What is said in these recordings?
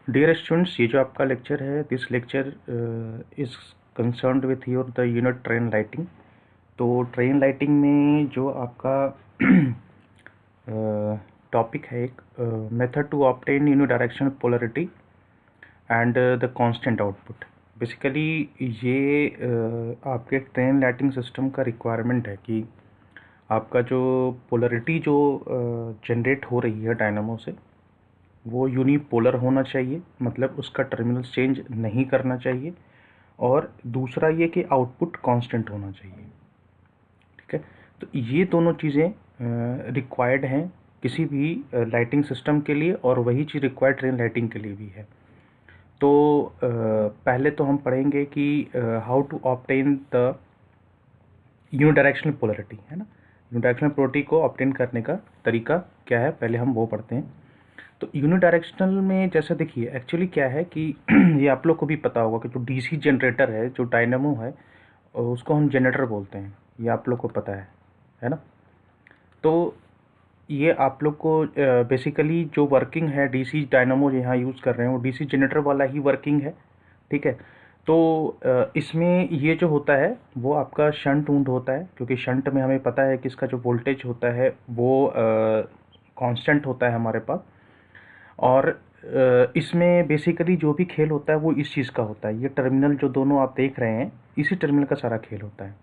Dear students, ये जो आपका लेक्चर है, this lecture is concerned with your the unit train lighting. तो ट्रेन लाइटिंग में जो आपका टॉपिक है एक method to obtain unidirectional polarity and the constant output. Basically ये आपके ट्रेन लाइटिंग सिस्टम का रिक्वायरमेंट है कि आपका जो पोलरिटी जो जनरेट हो रही है डायनामो से, वो यूनिपोलर होना चाहिए, मतलब उसका टर्मिनल चेंज नहीं करना चाहिए। और दूसरा ये कि आउटपुट कांस्टेंट होना चाहिए। ठीक है, तो ये दोनों चीज़ें रिक्वायर्ड हैं किसी भी लाइटिंग सिस्टम के लिए, और वही चीज़ रिक्वायर्ड ट्रेन लाइटिंग के लिए भी है। तो पहले तो हम पढ़ेंगे कि how to obtain the unidirectional polarity, है ना। यूनिडायरेक्शनल पोलरिटी को ऑब्टेन करने का तरीका क्या है, पहले हम वो पढ़ते हैं। तो यूनिडायरेक्शनल में जैसा देखिए, एक्चुअली क्या है कि ये आप लोग को भी पता होगा कि जो डीसी जनरेटर है, जो डायनामो है, उसको हम जनरेटर बोलते हैं, ये आप लोग को पता है ना। तो ये आप लोग को बेसिकली जो वर्किंग है डीसी डायनामो यहाँ यूज़ कर रहे हैं, वो डीसी जनरेटर वाला ही वर्किंग है। ठीक है, तो इसमें ये जो होता है वो आपका शंट वुंड होता है, क्योंकि शंट में हमें पता है कि इसका जो वोल्टेज होता है वो कांस्टेंट होता है हमारे पास। और इसमें बेसिकली जो भी खेल होता है वो इस चीज़ का होता है। ये टर्मिनल जो दोनों आप देख रहे हैं, इसी टर्मिनल का सारा खेल होता है।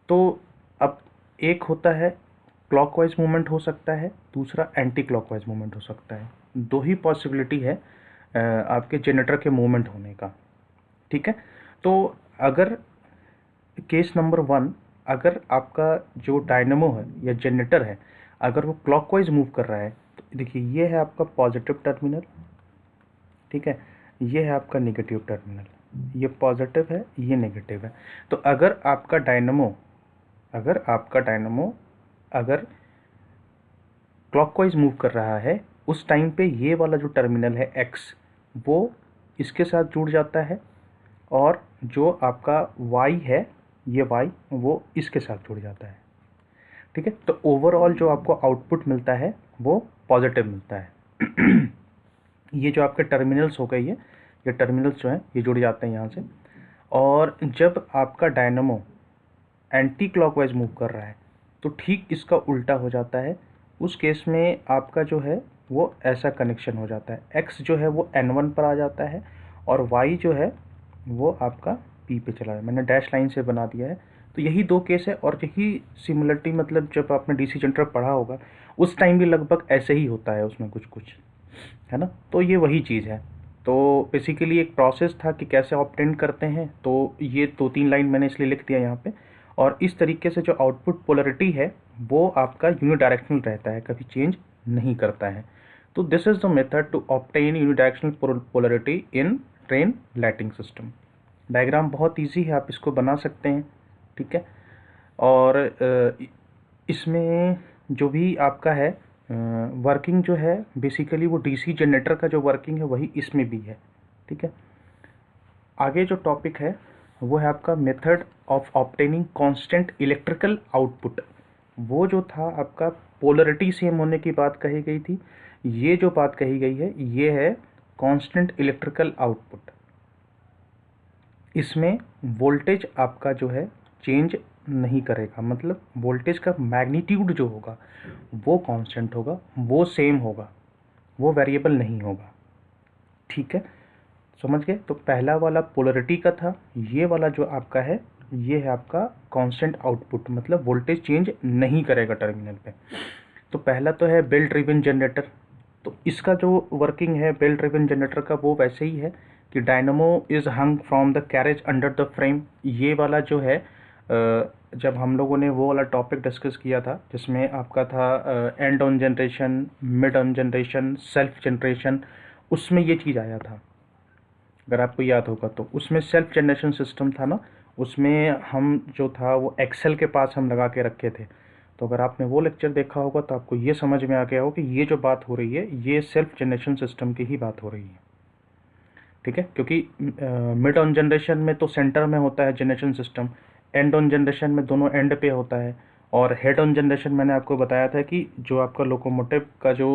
तो अब एक होता है क्लॉकवाइज मूवमेंट हो सकता है, दूसरा एंटी क्लॉकवाइज मूवमेंट हो सकता है। दो ही पॉसिबिलिटी है आपके जनरेटर के मूवमेंट होने का। ठीक है, तो अगर केस नंबर 1, अगर आपका जो डायनेमो है या जनरेटर है, अगर वो क्लॉकवाइज मूव कर रहा है, तो देखिए ये है आपका पॉजिटिव टर्मिनल। ठीक है, ये है आपका नेगेटिव टर्मिनल, ये पॉजिटिव है, ये नेगेटिव है। तो अगर आपका डायनेमो अगर क्लॉकवाइज मूव कर रहा है, उस टाइम पे ये वाला जो टर्मिनल है एक्स, वो इसके साथ जुड़ जाता है, और जो आपका वाई है, ये वाई, वो इसके साथ जुड़ जाता है। ठीक है, तो ओवरऑल जो आपको आउटपुट मिलता है वो पॉजिटिव मिलता है। ये जो आपके टर्मिनल्स हो गए, ये टर्मिनल्स जो हैं ये जुड़ जाते हैं यहाँ से। और जब आपका डायनामो एंटी क्लॉकवाइज मूव कर रहा है, तो ठीक इसका उल्टा हो जाता है। उस केस में आपका जो है वो ऐसा कनेक्शन हो जाता है, एक्स जो है वो N1 पर आ जाता है, और वाई जो है वो आपका P पे चला है। मैंने डैश लाइन से बना दिया है। तो यही दो केस है, और यही सिमिलरिटी, मतलब जब आपने डीसी जनरेटर पढ़ा होगा उस टाइम भी लगभग ऐसे ही होता है, उसमें कुछ कुछ, है ना। तो ये वही चीज़ है। तो बेसिकली एक प्रोसेस था कि कैसे ऑब्टेन करते हैं, तो ये 2-3 लाइन मैंने इसलिए लिख दिया यहाँ पे। और इस तरीके से जो आउटपुट पोलरिटी है वो आपका यूनिडायरेक्शनल रहता है, कभी चेंज नहीं करता है। तो this is the method to obtain unidirectional polarity in train lighting system. Diagram बहुत ईजी है, आप इसको बना सकते हैं। ठीक है, और इसमें जो भी आपका है वर्किंग जो है, बेसिकली वो डीसी जनरेटर का जो वर्किंग है वही इसमें भी है। ठीक है, आगे जो टॉपिक है वो है आपका method of obtaining constant electrical output. वो जो था आपका पोलरिटी सेम होने की बात कही गई थी, ये जो बात कही गई है ये है कांस्टेंट इलेक्ट्रिकल आउटपुट। इसमें वोल्टेज आपका जो है चेंज नहीं करेगा, मतलब वोल्टेज का मैग्नीट्यूड जो होगा वो कांस्टेंट होगा, वो सेम होगा, वो वेरिएबल नहीं होगा। ठीक है, समझ गए। तो पहला वाला पोलरिटी का था, ये वाला जो आपका है ये है आपका कांस्टेंट आउटपुट, मतलब वोल्टेज चेंज नहीं करेगा टर्मिनल पे। तो पहला तो है बेल्ट ड्रिवन जनरेटर। तो इसका जो वर्किंग है बेल्ट ड्रिवन जनरेटर का, वो वैसे ही है कि dynamo is hung from the carriage under the frame. ये वाला जो है जब हम लोगों ने वो वाला टॉपिक डिस्कस किया था जिसमें आपका था and on generation, mid on generation, self generation, उसमें ये चीज़ आया था, अगर आपको याद होगा। तो उसमें सेल्फ जनरेशन सिस्टम था ना, उसमें हम जो था वो एक्सेल के पास हम लगा के रखे थे। तो अगर आपने वो लेक्चर देखा होगा तो आपको ये समझ में आ गया हो कि ये जो बात हो रही है ये सेल्फ जनरेशन सिस्टम की ही बात हो रही है। ठीक है, क्योंकि मिड ऑन जनरेशन में तो सेंटर में होता है generation system, and on generation में दोनों एंड पे होता है, और हेड ऑन जनरेशन मैंने आपको बताया था कि जो आपका लोकोमोटिव का जो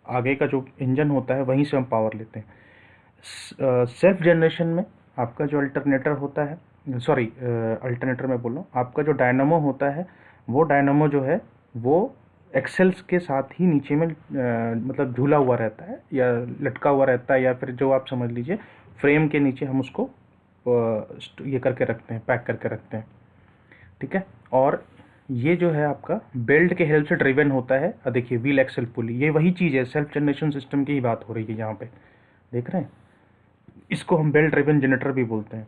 आगे का जो इंजन होता है वहीं से हम पावर लेते हैं। सेल्फ जनरेशन में आपका जो अल्टरनेटर होता है, सॉरी अल्टरनेटर में बोल रहा हूँ, आपका जो डायनामो होता है वो डायनामो जो है वो एक्सेल्स के साथ ही नीचे में मतलब झूला हुआ रहता है या लटका हुआ रहता है, या फिर जो आप समझ लीजिए फ्रेम के नीचे हम उसको ये करके रखते हैं, पैक करके रखते हैं, ठीक है। और ये जो है आपका बेल्ट के हेल्प से ड्रिवन होता है। देखिए व्हील एक्सेल पुली, ये वही चीज़ है, सेल्फ जनरेशन सिस्टम की ही बात हो रही है यहाँ पे, देख रहे हैं। इसको हम बेल्ट ड्रिवन जनरेटर भी बोलते हैं।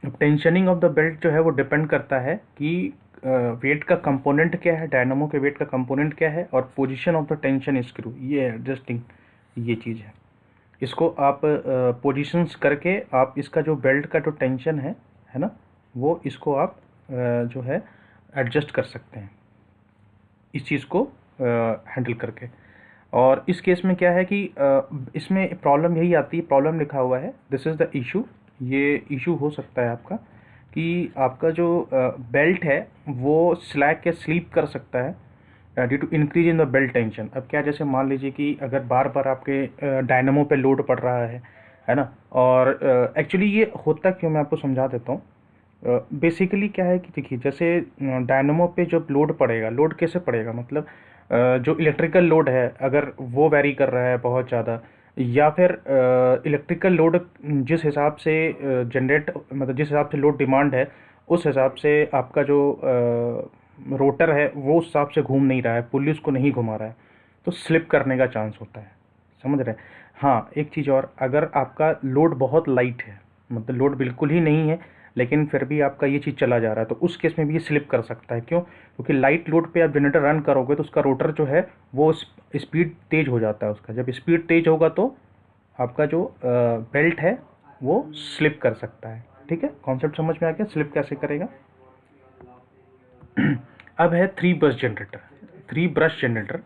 अब टेंशनिंग ऑफ द बेल्ट जो है वो डिपेंड करता है कि वेट का कंपोनेंट क्या है, डायनामो के वेट का कंपोनेंट क्या है, और position of the tension screw, ये एडजस्टिंग ये चीज़ है। इसको आप पोजीशंस करके आप इसका जो बेल्ट का जो टेंशन है ना, वो इसको आप जो है एडजस्ट कर सकते हैं इस चीज़ को हैंडल करके। और इस केस में क्या है कि इसमें प्रॉब्लम यही आती है, प्रॉब्लम लिखा हुआ है, दिस इज़ द इशू। ये इशू हो सकता है आपका कि आपका जो बेल्ट है वो स्लैक या स्लीप कर सकता है due to increase in the belt tension. अब क्या, जैसे मान लीजिए कि अगर बार बार आपके डायनामो पे लोड पड़ रहा है ना, और एक्चुअली ये होता क्यों, मैं आपको समझा देता हूँ। बेसिकली क्या है कि देखिए, जैसे डायनामो पे जब लोड पड़ेगा, लोड कैसे पड़ेगा, मतलब जो इलेक्ट्रिकल लोड है अगर वो वैरी कर रहा है बहुत ज़्यादा, या फिर इलेक्ट्रिकल लोड जिस हिसाब से जनरेट, मतलब जिस हिसाब से लोड डिमांड है उस हिसाब से आपका जो रोटर है वो उस हिसाब से घूम नहीं रहा है, पुलिस को नहीं घुमा रहा है, तो स्लिप करने का चांस होता है, समझ रहे हैं। हाँ, एक चीज़ और, अगर आपका लोड बहुत लाइट है, मतलब लोड बिल्कुल ही नहीं है लेकिन फिर भी आपका ये चीज़ चला जा रहा है, तो उस केस में भी ये स्लिप कर सकता है। क्यों? क्योंकि लाइट लोड पे आप जनरेटर रन करोगे तो उसका रोटर जो है वो स्पीड तेज हो जाता है उसका, जब स्पीड तेज होगा तो आपका जो बेल्ट है वो स्लिप कर सकता है, ठीक है। कॉन्सेप्ट समझ में आ गया, स्लिप कैसे करेगा। अब है 3 ब्रश जनरेटर। 3 ब्रश जनरेटर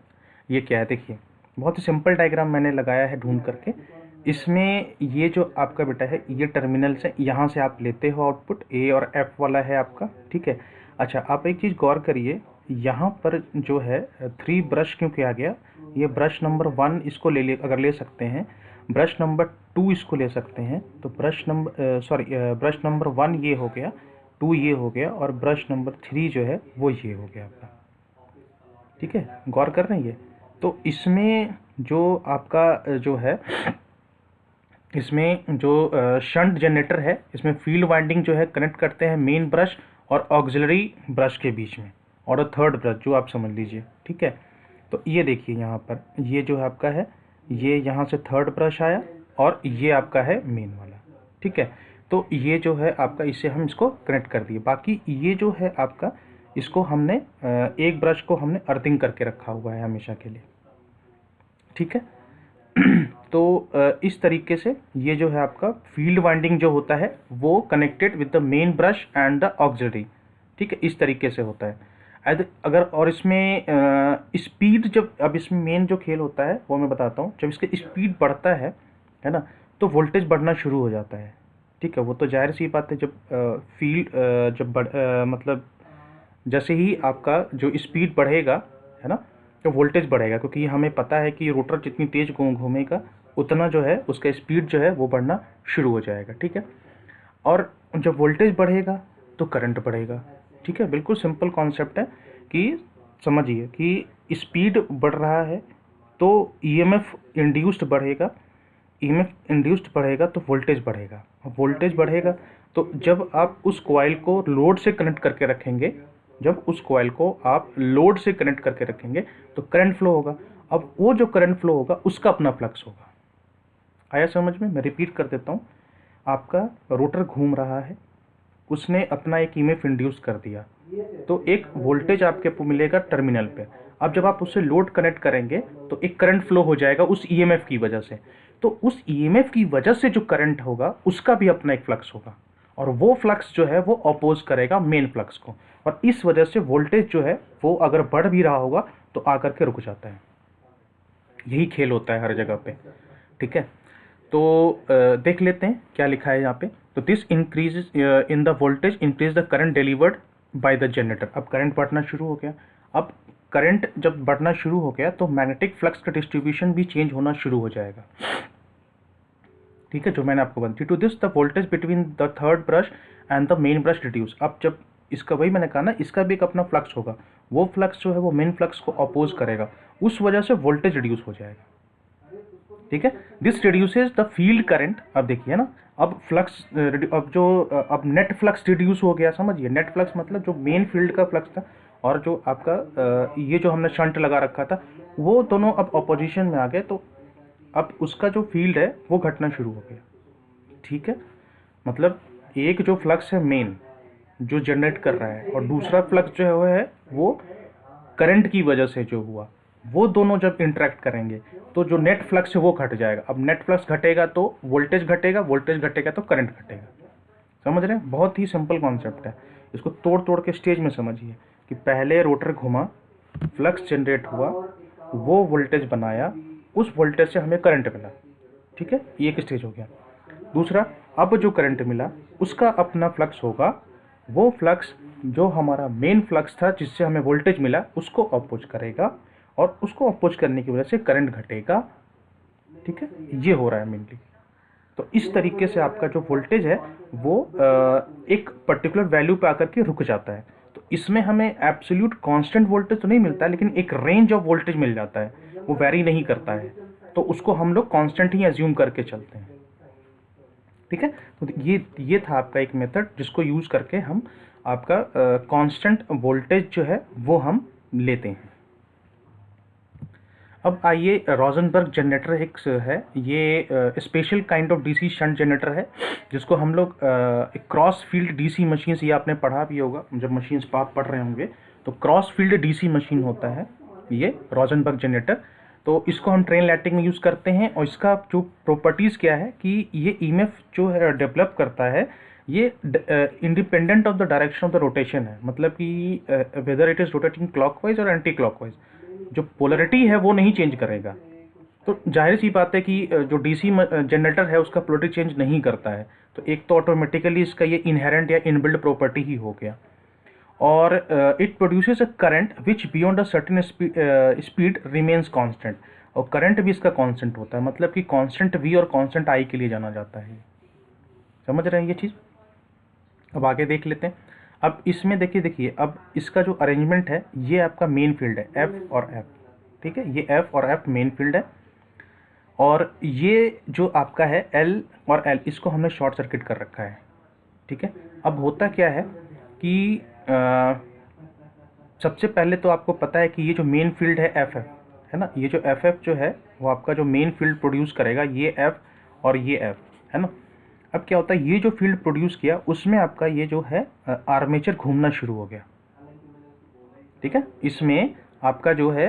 ये क्या है, देखिए बहुत ही सिंपल डायग्राम मैंने लगाया है ढूंढ करके। इसमें ये जो आपका बेटा है ये टर्मिनल से, यहाँ से आप लेते हो आउटपुट, ए और एफ वाला है आपका, ठीक है। अच्छा, आप एक चीज़ गौर करिए, यहाँ पर जो है 3 ब्रश क्यों किया गया, ये ब्रश नंबर 1 इसको अगर ले सकते हैं, ब्रश नंबर 2 इसको ले सकते हैं, तो ब्रश नंबर ब्रश नंबर 1 ये हो गया, 2 ये हो गया, और ब्रश नंबर 3 जो है वो ये हो गया आपका, ठीक है। गौर कर रहे हैं ये। तो इसमें जो आपका जो है, इसमें जो शंट जनरेटर है, इसमें फील्ड वाइंडिंग जो है कनेक्ट करते हैं मेन ब्रश और ऑक्सिलरी ब्रश के बीच में, और थर्ड ब्रश जो आप समझ लीजिए, ठीक है। तो ये देखिए यहाँ पर ये जो है आपका है, ये यहाँ से थर्ड ब्रश आया और ये आपका है मेन वाला, ठीक है। तो ये जो है आपका, इससे हम इसको कनेक्ट कर दिए। बाकी ये जो है आपका, इसको हमने एक ब्रश को हमने अर्थिंग करके रखा हुआ है हमेशा के लिए, ठीक है। तो इस तरीके से ये जो है आपका फील्ड वाइंडिंग जो होता है वो connected with the main brush and the auxiliary, ठीक है, इस तरीके से होता है। अगर और इसमें स्पीड, जब अब इसमें मेन जो खेल होता है वो मैं बताता हूँ, जब इसका स्पीड बढ़ता है ना, तो वोल्टेज बढ़ना शुरू हो जाता है, ठीक है। वो तो जाहिर सी बात है, जब फील्ड जब मतलब जैसे ही आपका जो स्पीड बढ़ेगा है ना, तो वोल्टेज बढ़ेगा, क्योंकि हमें पता है कि रोटर जितनी तेज घूमेगा उतना जो है उसका स्पीड जो है वो बढ़ना शुरू हो जाएगा, ठीक है। और जब वोल्टेज बढ़ेगा तो करंट बढ़ेगा, ठीक है। बिल्कुल सिंपल कॉन्सेप्ट है कि समझिए कि स्पीड बढ़ रहा है तो ईएमएफ इंड्यूस्ड बढ़ेगा, ईएमएफ इंड्यूस्ड बढ़ेगा तो वोल्टेज बढ़ेगा, वोल्टेज बढ़ेगा तो जब आप उस कॉइल को लोड से कनेक्ट करके रखेंगे, जब उस कॉइल को आप लोड से कनेक्ट करके रखेंगे तो करंट फ्लो होगा। अब वो जो करंट फ्लो होगा उसका अपना फ्लक्स होगा। आया समझ में? मैं रिपीट कर देता हूँ, आपका रोटर घूम रहा है, उसने अपना एक ईएमएफ इंड्यूस कर दिया, तो एक वोल्टेज आपके मिलेगा टर्मिनल पे। अब जब आप उससे लोड कनेक्ट करेंगे तो एक करंट फ्लो हो जाएगा उस ईएमएफ की वजह से, तो उस ईएमएफ की वजह से जो करंट होगा उसका भी अपना एक फ्लक्स होगा, और वो फ्लक्स जो है वो अपोज करेगा मेन फ्लक्स को, और इस वजह से वोल्टेज जो है वो अगर बढ़ भी रहा होगा तो आकर के रुक जाता है। यही खेल होता है हर जगह पे, ठीक है। तो देख लेते हैं क्या लिखा है यहाँ पे। तो this increase in the voltage increase the current delivered by the generator. अब करंट बढ़ना शुरू हो गया। अब करंट जब बढ़ना शुरू हो गया तो मैग्नेटिक फ्लक्स का डिस्ट्रीब्यूशन भी चेंज होना शुरू हो जाएगा। ठीक है, जो मैंने आपको बताया, to this the voltage between the third brush and the main brush reduce. अब जब इसका, वही मैंने कहा ना, इसका भी एक अपना फ्लक्स होगा, वो फ्लक्स जो है वो मेन फ्लक्स को अपोज करेगा, उस वजह से वोल्टेज रिड्यूस हो जाएगा। ठीक है, this reduces the field current. अब देखिए ना, अब फ्लक्स, अब नेट फ्लक्स रिड्यूस हो गया, समझिए। नेट फ्लक्स मतलब जो मेन फील्ड का फ्लक्स था और जो आपका ये जो हमने शंट लगा रखा था, वो दोनों अब अपोजिशन में आ गए, तो अब उसका जो फील्ड है वो घटना शुरू हो गया। ठीक है, मतलब एक जो फ्लक्स है मेन जो जनरेट कर रहा है, और दूसरा फ्लक्स जो है वो करंट की वजह से जो हुआ, वो दोनों जब इंटरेक्ट करेंगे तो जो नेट फ्लक्स है वो घट जाएगा। अब नेट फ्लक्स घटेगा तो वोल्टेज घटेगा, वोल्टेज घटेगा तो करंट घटेगा। समझ रहे हैं? बहुत ही सिंपल कॉन्सेप्ट है, इसको तोड़ तोड़ के स्टेज में समझिए कि पहले रोटर घुमा, फ्लक्स जनरेट हुआ, वो वोल्टेज बनाया, उस वोल्टेज से हमें करंट मिला। ठीक है, ये एक स्टेज हो गया। दूसरा, अब जो करंट मिला उसका अपना फ्लक्स होगा, वो फ्लक्स जो हमारा मेन फ्लक्स था जिससे हमें वोल्टेज मिला उसको अपोज करेगा, और उसको अपोज करने की वजह से करंट घटेगा। ठीक है, ये हो रहा है मेनली। तो इस तरीके से आपका जो वोल्टेज है वो एक पर्टिकुलर वैल्यू पे आकर के रुक जाता है। तो इसमें हमें एब्सोल्यूट कांस्टेंट वोल्टेज तो नहीं मिलता, लेकिन एक रेंज ऑफ वोल्टेज मिल जाता है, वो वैरी नहीं करता है, तो उसको हम लोग कांस्टेंट ही एज्यूम करके चलते हैं। ठीक है, तो ये था आपका एक मेथड जिसको यूज़ करके हम आपका कांस्टेंट वोल्टेज जो है वो हम लेते हैं। अब आइए, रोजनबर्ग जनरेटर एक है, ये special kind of DC shunt generator है, जिसको हम लोग क्रॉस फील्ड डीसी मशीन, ये आपने पढ़ा भी होगा जब मशीन्स आप पढ़ रहे होंगे, तो क्रॉस फील्ड डीसी मशीन होता है ये रोजनबर्ग जनरेटर। तो इसको हम ट्रेन लाइटिंग में यूज़ करते हैं, और इसका जो प्रॉपर्टीज़ क्या है कि ये ईएमएफ जो है डेवलप करता है, ये independent of the direction of the rotation है, मतलब कि whether it is rotating clockwise और एंटी क्लॉकवाइज, जो पोलरिटी है वो नहीं चेंज करेगा। तो जाहिर सी बात है कि जो डीसी जनरेटर है उसका पोलरिटी चेंज नहीं करता है, तो एक तो ऑटोमेटिकली इसका ये इनहेरेंट या इनबिल्ड प्रॉपर्टी ही हो गया। और it produces a current which beyond a certain speed remains constant, और करंट भी इसका कांस्टेंट होता है, मतलब कि कांस्टेंट वी और कांस्टेंट आई के लिए जाना जाता है। समझ रहे हैं ये चीज़? अब आगे देख लेते हैं। अब इसमें देखिए, अब इसका जो अरेंजमेंट है, ये आपका मेन फील्ड है एफ और एफ। ठीक है, ये एफ और एफ मेन फील्ड है, और ये जो आपका है एल और एल, इसको हमने शॉर्ट सर्किट कर रखा है। ठीक है, अब होता क्या है कि सबसे पहले तो आपको पता है कि ये जो मेन फील्ड है एफ एफ है ना, ये जो एफ एफ जो है वो आपका जो मेन फील्ड प्रोड्यूस करेगा, ये एफ और ये एफ है ना। अब क्या होता है, ये जो फील्ड प्रोड्यूस किया उसमें आपका ये जो है आर्मेचर घूमना शुरू हो गया। ठीक है, इसमें आपका जो है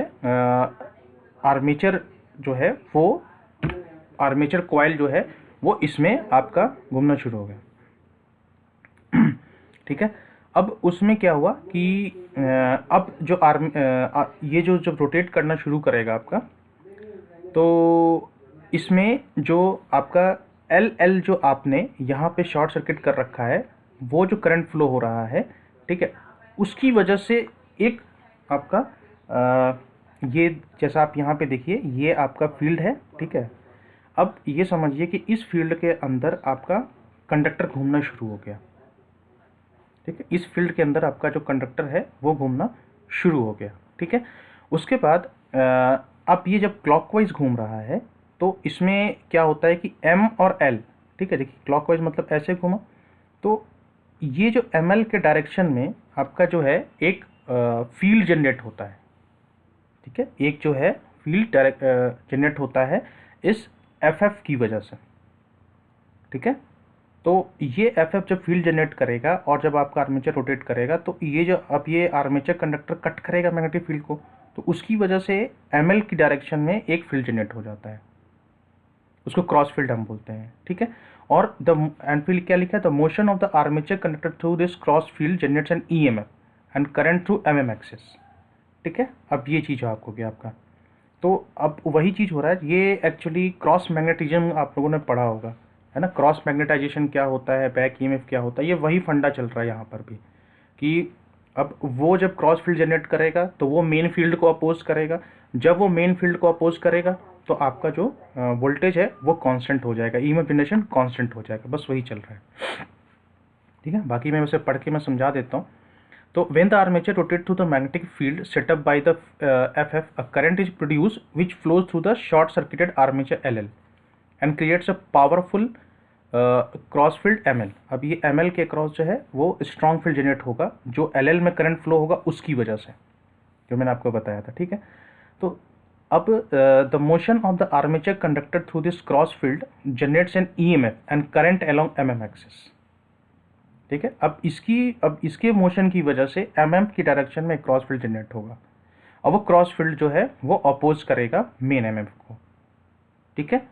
आर्मेचर जो है वो, आर्मेचर कॉइल जो है वो इसमें आपका घूमना शुरू हो गया। ठीक है, अब उसमें क्या हुआ कि अब जो ये जो जब रोटेट करना शुरू करेगा आपका, तो इसमें जो आपका एल एल जो आपने यहाँ पे शॉर्ट सर्किट कर रखा है, वो जो करंट फ्लो हो रहा है, ठीक है, उसकी वजह से एक आपका ये जैसा आप यहाँ पे देखिए, ये आपका फील्ड है। ठीक है, अब ये समझिए कि इस फील्ड के अंदर आपका कंडक्टर घूमना शुरू हो गया। ठीक है, इस फील्ड के अंदर आपका जो कंडक्टर है वो घूमना शुरू हो गया। ठीक है, उसके बाद अब ये जब क्लॉकवाइज घूम रहा है तो इसमें क्या होता है कि एम और एल, ठीक है, देखिए क्लॉकवाइज मतलब ऐसे घूमा, तो ये जो एम एल के डायरेक्शन में आपका जो है एक फील्ड जनरेट होता है। ठीक है, एक जो है फील्ड जनरेट होता है इस एफ एफ की वजह से। ठीक है, तो ये एफ एफ जब फील्ड जनरेट करेगा और जब आपका आर्मेचर रोटेट करेगा, तो ये जो अब ये आर्मेचर कंडक्टर कट करेगा मैग्नेटिक फील्ड को, तो उसकी वजह से एम एल की डायरेक्शन में एक फील्ड जनरेट हो जाता है, उसको क्रॉस फील्ड हम बोलते हैं। ठीक है, और द एंड फील्ड क्या लिखा है, the motion of the armature conductor through this cross field generates an E M F and current through M M axis. ठीक है, अब ये चीज़ आपको गया आपका, तो अब वही चीज़ हो रहा है, ये एक्चुअली क्रॉस मैग्नेटिज्म आप लोगों ने पढ़ा होगा, है ना। क्रॉस मैग्नेटाइजेशन क्या होता है, बैक ईएमएफ क्या होता है, ये वही फंडा चल रहा है यहाँ पर भी, कि अब वो जब क्रॉस फील्ड जनरेट करेगा तो वो मेन फील्ड को अपोज करेगा, जब वो मेन फील्ड को अपोज करेगा तो आपका जो वोल्टेज है वो कांस्टेंट हो जाएगा, ईएमएफ जनरेशन कांस्टेंट हो जाएगा, बस वही चल रहा है। ठीक है, बाकी मैं वैसे पढ़ के मैं समझा देता हूँ। तो when the armature rotates through the magnetic field set up by the FF, a current is produced which flows through the short circuited armature LL and creates a powerful cross field ML। अब ये ML के cross जो है वो strong field generate होगा जो LL में current flow होगा उसकी वजह से, जो मैंने आपको बताया था। ठीक है, तो अब the motion of the armature conductor through this cross field generates an EMF and current along MM axis. ठीक है, अब इसके मोशन की वजह से MM की डायरेक्शन में क्रॉस फील्ड जनरेट होगा और वो क्रॉस फील्ड जो है वो अपोज करेगा मेन MF को। ठीक है,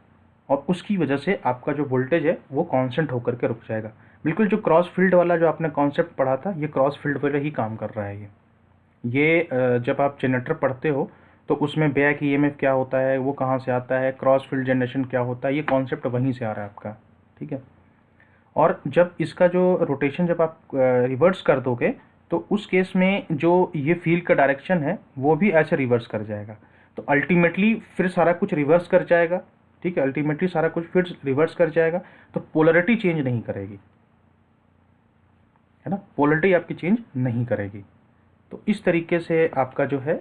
और उसकी वजह से आपका जो वोल्टेज है वो कांस्टेंट होकर के रुक जाएगा। बिल्कुल जो क्रॉस फील्ड वाला जो आपने कॉन्सेप्ट पढ़ा था, ये क्रॉस फील्ड वाला ही काम कर रहा है। ये जब आप जनरेटर पढ़ते हो तो उसमें बैक EMF क्या होता है, वो कहाँ से आता है, क्रॉस फील्ड जनरेशन क्या होता है, ये कॉन्सेप्ट वहीं से आ रहा है आपका। ठीक है, और जब इसका जो रोटेशन जब आप रिवर्स कर दोगे तो उस केस में जो ये फील्ड का डायरेक्शन है वो भी ऐसे रिवर्स कर जाएगा, तो अल्टीमेटली फिर सारा कुछ रिवर्स कर जाएगा। ठीक है, अल्टीमेटली सारा कुछ फिर रिवर्स कर जाएगा, तो पोलरिटी चेंज नहीं करेगी, है ना, पोलरिटी आपकी चेंज नहीं करेगी। तो इस तरीके से आपका जो है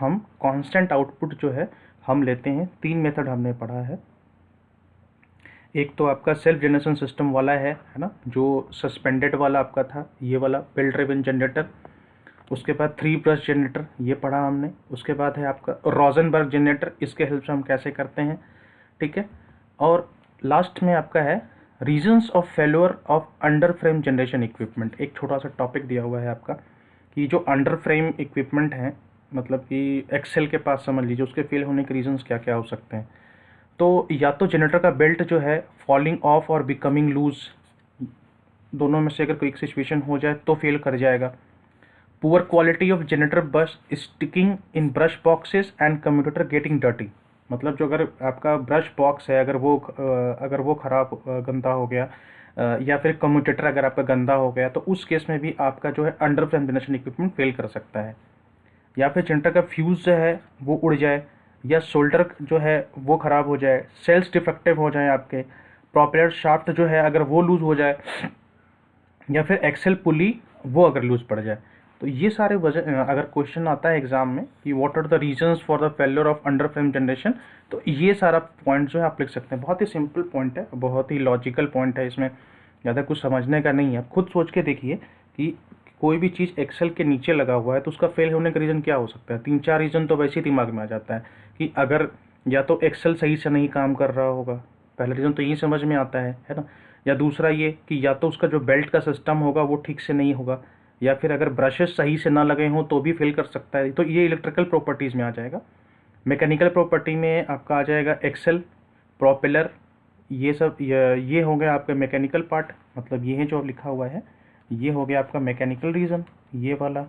हम कांस्टेंट आउटपुट जो है हम लेते हैं। 3 मेथड हमने पढ़ा है। एक तो आपका सेल्फ जनरेशन सिस्टम वाला है ना, जो सस्पेंडेड वाला आपका था, ये वाला बेल्ट ड्रिवन जनरेटर। उसके बाद 3 ब्रश जनरेटर ये पढ़ा हमने। उसके बाद है आपका रोजनबर्ग जनरेटर, इसके हेल्प से हम कैसे करते हैं। ठीक है, और लास्ट में आपका है reasons of failure of under frame generation equipment. एक छोटा सा टॉपिक दिया हुआ है आपका कि जो अंडर फ्रेम इक्विपमेंट हैं, मतलब कि एक्सेल के पास समझ लीजिए, उसके फेल होने के रीजंस क्या क्या हो सकते हैं। तो या तो जनरेटर का बेल्ट जो है फॉलिंग ऑफ और बिकमिंग लूज, दोनों में से अगर कोई एक सिचुएशन हो जाए तो फेल कर जाएगा। Poor quality of generator brush sticking in brush boxes and commutator getting dirty, मतलब जो अगर आपका ब्रश बॉक्स है अगर वो ख़राब गंदा हो गया या फिर कम्यूटेटर अगर आपका गंदा हो गया तो उस केस में भी आपका जो है under frame generation equipment fail कर सकता है। या फिर जनरेटर का फ्यूज़ जो है वो उड़ जाए, या शोल्डर जो है वो ख़राब हो जाए, सेल्स डिफेक्टिव हो जाए आपके, प्रोपेलर शाफ्ट जो है अगर वो लूज़ हो जाए, या फिर एक्सेल पुली वो अगर लूज़ पड़ जाए। तो ये सारे वजह अगर क्वेश्चन आता है एग्जाम में कि what are the reasons for the failure of under frame generation, तो ये सारा पॉइंट जो है आप लिख सकते हैं। बहुत ही सिंपल पॉइंट है, बहुत ही लॉजिकल पॉइंट है, इसमें ज़्यादा कुछ समझने का नहीं है। आप खुद सोच के देखिए कि कोई भी चीज़ एक्सेल के नीचे लगा हुआ है तो उसका फेल होने का रीज़न क्या हो सकता है। 3-4 रीज़न तो वैसे ही दिमाग में आ जाता है कि अगर या तो एक्सेल सही से नहीं काम कर रहा होगा, पहला रीज़न तो यही समझ में आता है ना, या दूसरा ये कि या तो उसका जो बेल्ट का सिस्टम होगा वो ठीक से नहीं होगा, या फिर अगर ब्रशेस सही से ना लगे हों तो भी फेल कर सकता है। तो ये इलेक्ट्रिकल प्रॉपर्टीज़ में आ जाएगा। मैकेनिकल प्रॉपर्टी में आपका आ जाएगा एक्सेल, प्रोपेलर, ये सब ये हो गया आपका मैकेनिकल पार्ट, मतलब ये है जो लिखा हुआ है, ये हो गया आपका मैकेनिकल रीज़न, ये वाला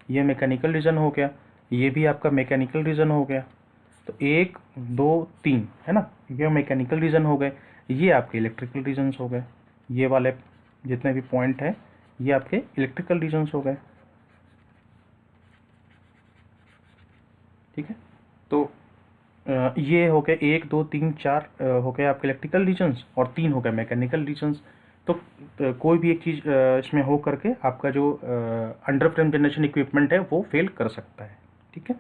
ये मैकेनिकल रीज़न हो गया, ये भी आपका मैकेनिकल रीज़न हो गया। तो 1 2 3 है ना, ये मैकेनिकल रीज़न हो गए, ये आपके इलेक्ट्रिकल रीजन्स हो गए। ये वाले जितने भी पॉइंट हैं ये आपके इलेक्ट्रिकल रीजन्स हो गए। ठीक है, तो ये हो गए 1 2 3 4 हो गए आपके इलेक्ट्रिकल रीजन्स और 3 हो गए मैकेनिकल रीजन्स। तो कोई भी एक चीज़ इसमें हो करके आपका जो अंडर फ्रेम जनरेशन इक्विपमेंट है वो फेल कर सकता है। ठीक है,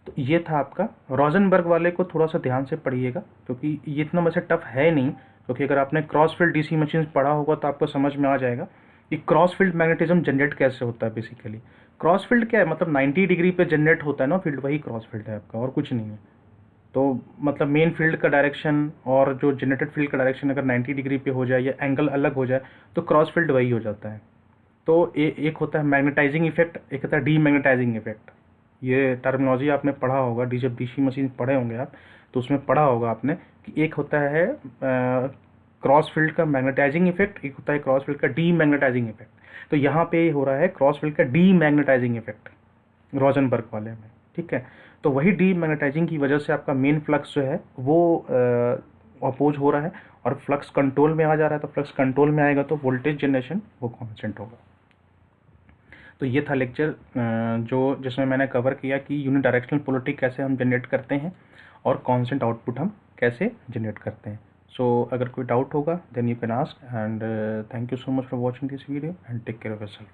तो ये था आपका रोजनबर्ग वाले को थोड़ा सा ध्यान से पढ़िएगा क्योंकि ये इतना वैसे टफ है नहीं, क्योंकि अगर आपने क्रॉस फील्ड डीसी मशीन पढ़ा होगा तो आपको समझ में आ जाएगा कि क्रॉस फील्ड मैग्नेटिज्म जनरेट कैसे होता है। बेसिकली क्रॉस फील्ड क्या है, मतलब 90 डिग्री पे जनरेट होता है ना फील्ड, वही क्रॉस फील्ड है आपका, और कुछ नहीं है। तो मतलब मेन फील्ड का डायरेक्शन और जो जनरेटेड फील्ड का डायरेक्शन अगर 90 डिग्री पे हो जाए या एंगल अलग हो जाए तो क्रॉस फील्ड वही हो जाता है। तो एक होता है मैग्नेटाइजिंग इफेक्ट, एक होता है डीमैग्नेटाइजिंग इफेक्ट। ये टर्मिनोलॉजी आपने पढ़ा होगा, जब डीसी मशीन पढ़े होंगे आप तो उसमें पढ़ा होगा आपने कि एक होता है क्रॉस फील्ड का मैग्नेटाइजिंग इफेक्ट, एक होता है क्रॉस फील्ड का डीमैग्नेटाइजिंग इफेक्ट। तो यहाँ पे हो रहा है क्रॉस फील्ड का डीमैग्नेटाइजिंग इफेक्ट रोजनबर्ग वाले में। ठीक है, तो वही डीमैग्नेटाइजिंग की वजह से आपका मेन फ्लक्स जो है वो अपोज हो रहा है और फ्लक्स कंट्रोल में आ जा रहा है। तो फ्लक्स कंट्रोल में आएगा तो वोल्टेज जनरेशन वो कांस्टेंट होगा। तो ये था लेक्चर जो जिसमें मैंने कवर किया कि यूनिडायरेक्शनल पोलरिटी कैसे हम जनरेट करते हैं और कांस्टेंट आउटपुट हम कैसे जनरेट करते हैं. सो अगर कोई डाउट होगा then you can ask, and thank you so much for watching this video and take care of yourself.